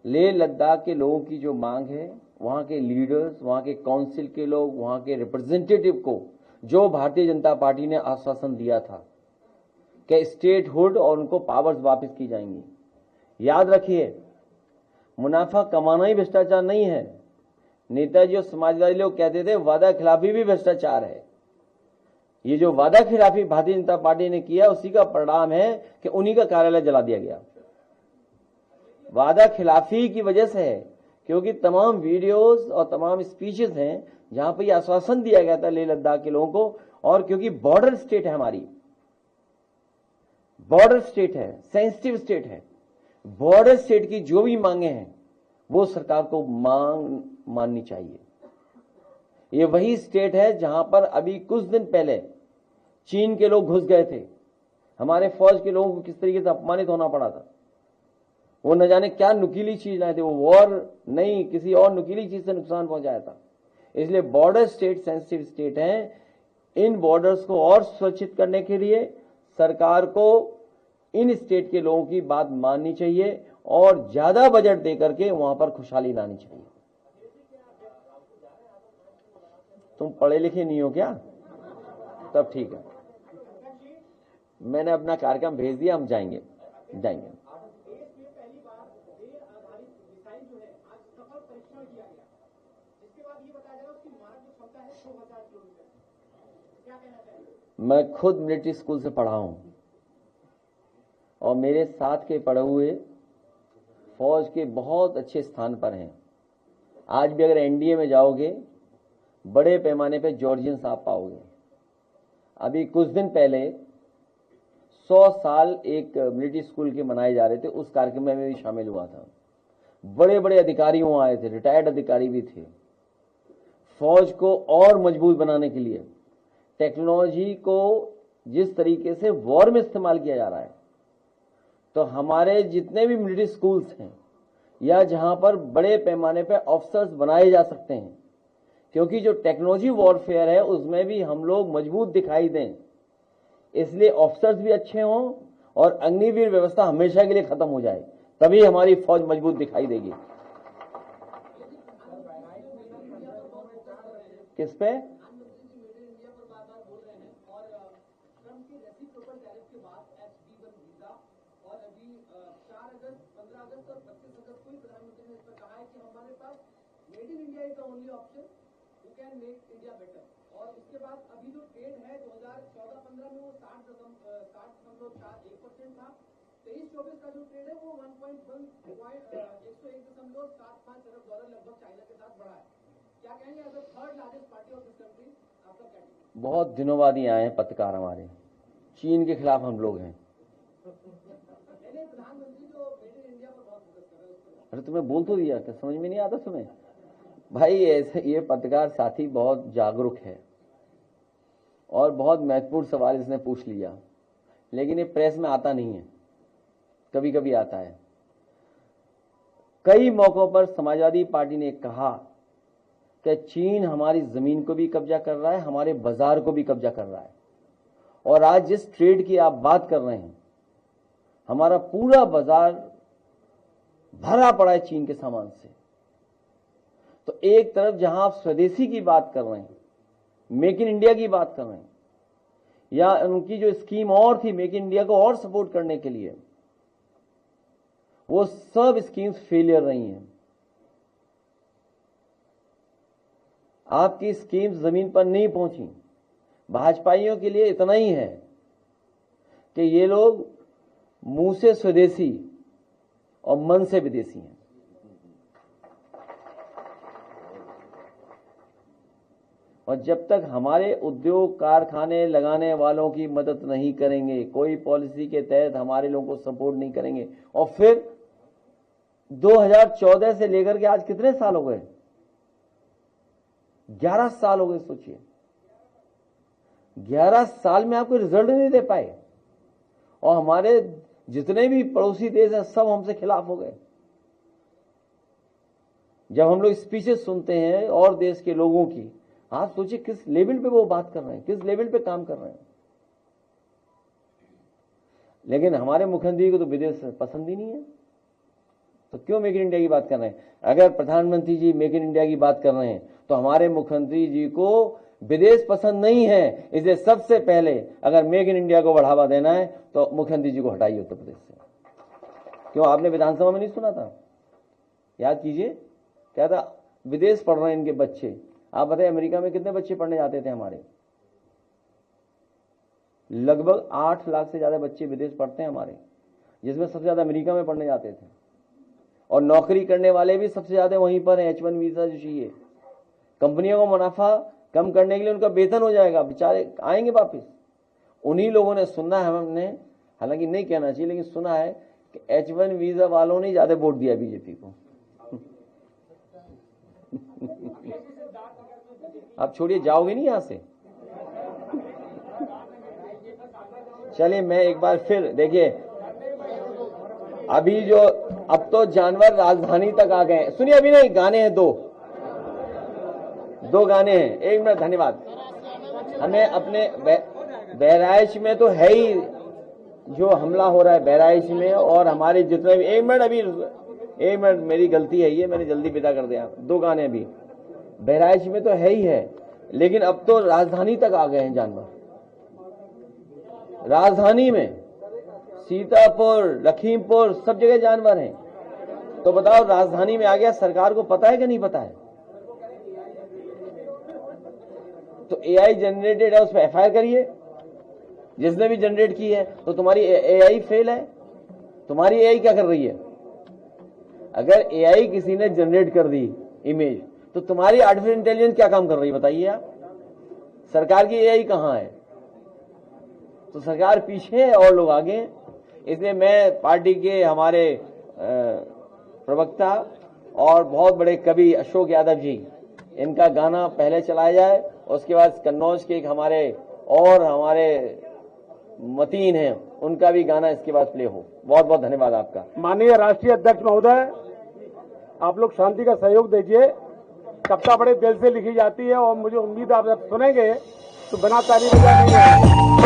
लेह लद्दाख के लोगों की जो मांग है, वहां के लीडर्स, वहां के काउंसिल के लोग, वहां के रिप्रेजेंटेटिव को जो भारतीय जनता पार्टी ने आश्वासन दिया था कि स्टेटहुड और उनको पावर्स वापस की जाएंगी। याद रखिए, मुनाफा कमाना ही भ्रष्टाचार नहीं है। नेताजी और समाजवादी लोग कहते थे वादा खिलाफी भी भ्रष्टाचार है। ये जो वादा खिलाफी भारतीय जनता पार्टी ने किया, उसी का परिणाम है कि उन्हीं का कार्यालय जला दिया गया। वादा खिलाफी की वजह से है, क्योंकि तमाम वीडियोस और तमाम स्पीचेस हैं जहां पर यह आश्वासन दिया गया था लेह लद्दाख के लोगों को। और क्योंकि बॉर्डर स्टेट है, हमारी बॉर्डर स्टेट है, सेंसिटिव स्टेट है, बॉर्डर स्टेट की जो भी मांगे हैं वो सरकार को माननी चाहिए। ये वही स्टेट है जहां पर अभी कुछ दिन पहले चीन के लोग घुस गए थे। हमारे फौज के लोगों को किस तरीके से अपमानित होना पड़ा था। वो न जाने क्या नुकीली चीज लाए थे, वो वॉर नहीं, किसी और नुकीली चीज से नुकसान पहुंचाया था। इसलिए बॉर्डर स्टेट सेंसिटिव स्टेट है। इन बॉर्डर्स को और सुरक्षित करने के लिए सरकार को इन स्टेट के लोगों की बात माननी चाहिए और ज्यादा बजट देकर के वहां पर खुशहाली लानी चाहिए। तुम पढ़े लिखे नहीं हो क्या? तब ठीक है, मैंने अपना कार्यक्रम भेज दिया, हम जाएंगे। मैं खुद मिलिट्री स्कूल से पढ़ा हूं और मेरे साथ के पढ़े हुए फौज के बहुत अच्छे स्थान पर हैं। आज भी अगर एनडीए में जाओगे, बड़े पैमाने पे जॉर्जियंस आप पाओगे। अभी कुछ दिन पहले 100 साल एक मिलिट्री स्कूल के मनाए जा रहे थे, उस कार्यक्रम में भी शामिल हुआ था। बड़े बड़े अधिकारी वहां आए थे, रिटायर्ड अधिकारी भी थे। फौज को और मजबूत बनाने के लिए टेक्नोलॉजी को जिस तरीके से वॉर में इस्तेमाल किया जा रहा है, तो हमारे जितने भी मिलिट्री स्कूल्स हैं या जहां पर बड़े पैमाने पर ऑफिसर्स बनाए जा सकते हैं, क्योंकि जो टेक्नोलॉजी वॉरफेयर है उसमें भी हम लोग मजबूत दिखाई दें, इसलिए ऑफिसर्स भी अच्छे हों और अग्निवीर व्यवस्था हमेशा के लिए खत्म हो जाए, तभी हमारी फौज मजबूत दिखाई देगी। किस पे? और उसके बाद अभी जो ट्रेड है 2014-15 में वो 60.1% था। 23-24 का जो ट्रेड है वो 101.75 अरब डॉलर लगभग चाइना के साथ बढ़ा है। क्या कहेंगे as the third largest party of this country आपका क्या? बहुत दिनों बाद ही आए हैं पत्रकार हमारे, चीन के खिलाफ हम लोग हैं। प्रधानमंत्री जो मेड इन इंडिया पर बहुत फोकस कर रहे हैं। अरे तुम्हें बोल तो दिया, क्या समझ में नहीं आता तुम्हें? भाई ऐसे ये पत्रकार साथी बहुत जागरूक है और बहुत महत्वपूर्ण सवाल इसने पूछ लिया, लेकिन ये प्रेस में आता नहीं है, कभी कभी आता है। कई मौकों पर समाजवादी पार्टी ने कहा कि चीन हमारी जमीन को भी कब्जा कर रहा है, हमारे बाजार को भी कब्जा कर रहा है। और आज जिस ट्रेड की आप बात कर रहे हैं, हमारा पूरा बाजार भरा पड़ा है चीन के सामान से। तो एक तरफ जहां आप स्वदेशी की बात कर रहे हैं, मेक इन इंडिया की बात कर रहे हैं, या उनकी जो स्कीम और थी मेक इन इंडिया को और सपोर्ट करने के लिए, वो सब स्कीम्स फेलियर रही हैं। आपकी स्कीम्स जमीन पर नहीं पहुंची। भाजपाइयों के लिए इतना ही है कि ये लोग मुंह से स्वदेशी और मन से विदेशी हैं। और जब तक हमारे उद्योग कारखाने लगाने वालों की मदद नहीं करेंगे, कोई पॉलिसी के तहत हमारे लोगों को सपोर्ट नहीं करेंगे, और फिर 2014 से लेकर के आज कितने साल हो गए? 11 साल हो गए। सोचिए 11 साल में आपको रिजल्ट नहीं दे पाए, और हमारे जितने भी पड़ोसी देश हैं सब हमसे खिलाफ हो गए। जब हम लोग स्पीचेस सुनते हैं और देश के लोगों की, आप सोचिए किस लेवल पे वो बात कर रहे हैं, किस लेवल पे काम कर रहे हैं। लेकिन हमारे मुख्यमंत्री को तो विदेश पसंद ही नहीं है। तो क्यों मेक इन इंडिया की बात कर रहे हैं? अगर प्रधानमंत्री जी मेक इन इंडिया की बात कर रहे हैं तो हमारे मुख्यमंत्री जी को विदेश पसंद नहीं है। इसलिए सबसे पहले अगर मेक इन इंडिया को बढ़ावा देना है तो मुख्यमंत्री जी को हटाइए उत्तर प्रदेश से। क्यों, आपने विधानसभा में नहीं सुना था? याद कीजिए, क्या था? विदेश पढ़ रहे हैं इनके बच्चे। आप बताइए अमेरिका में कितने बच्चे पढ़ने जाते थे हमारे? लगभग 8 लाख से ज्यादा बच्चे विदेश पढ़ते हैं हमारे, जिसमें सबसे ज्यादा अमेरिका में पढ़ने जाते थे। और नौकरी करने वाले भी सबसे ज्यादा वहीं पर है। H1 वीजा जो चाहिए, कंपनियों को मुनाफा कम करने के लिए उनका वेतन हो जाएगा, बेचारे आएंगे वापिस। उन्हीं लोगों ने सुना है, हमने हालांकि नहीं कहना चाहिए लेकिन सुना है कि H1 वीजा वालों ने ज्यादा वोट दिया बीजेपी को। आप छोड़िए, जाओगे नहीं यहां से। चलिए मैं एक बार फिर देखिए, अभी जो अब तो जानवर राजधानी तक आ गए। सुनिए, अभी नहीं, गाने हैं दो गाने हैं। एक मिनट, धन्यवाद। हमें अपने बहराइच में तो है ही जो हमला हो रहा है बहराइच में, और हमारे जितने भी, एक मिनट मेरी गलती है, ये मैंने जल्दी विदा कर दिया। 2 गाने अभी बहराइच में तो है ही है, लेकिन अब तो राजधानी तक आ गए हैं जानवर। राजधानी में सीतापुर, लखीमपुर, सब जगह जानवर हैं। तो बताओ, राजधानी में आ गया, सरकार को पता है कि नहीं पता है? तो AI जनरेटेड है, उस पर FIR करिए, जिसने भी जनरेट की है। तो तुम्हारी AI फेल है। तुम्हारी AI क्या कर रही है? अगर AI किसी ने जनरेट कर दी इमेज, तो तुम्हारी आर्टिफिशियल इंटेलिजेंस क्या काम कर रही है बताइए आप? सरकार की AI कहां है? तो सरकार पीछे है और लोग आगे हैं। इसलिए मैं पार्टी के हमारे प्रवक्ता और बहुत बड़े कवि अशोक यादव जी, इनका गाना पहले चलाया जाए, उसके बाद कन्नौज के एक हमारे मतीन हैं, उनका भी गाना इसके बाद प्ले हो। बहुत बहुत धन्यवाद आपका। माननीय राष्ट्रीय अध्यक्ष महोदय, आप लोग शांति का सहयोग दीजिए। कविता बड़े दिल से लिखी जाती है और मुझे उम्मीद आप जब सुनेंगे तो बिना ताली बजाए नहीं है।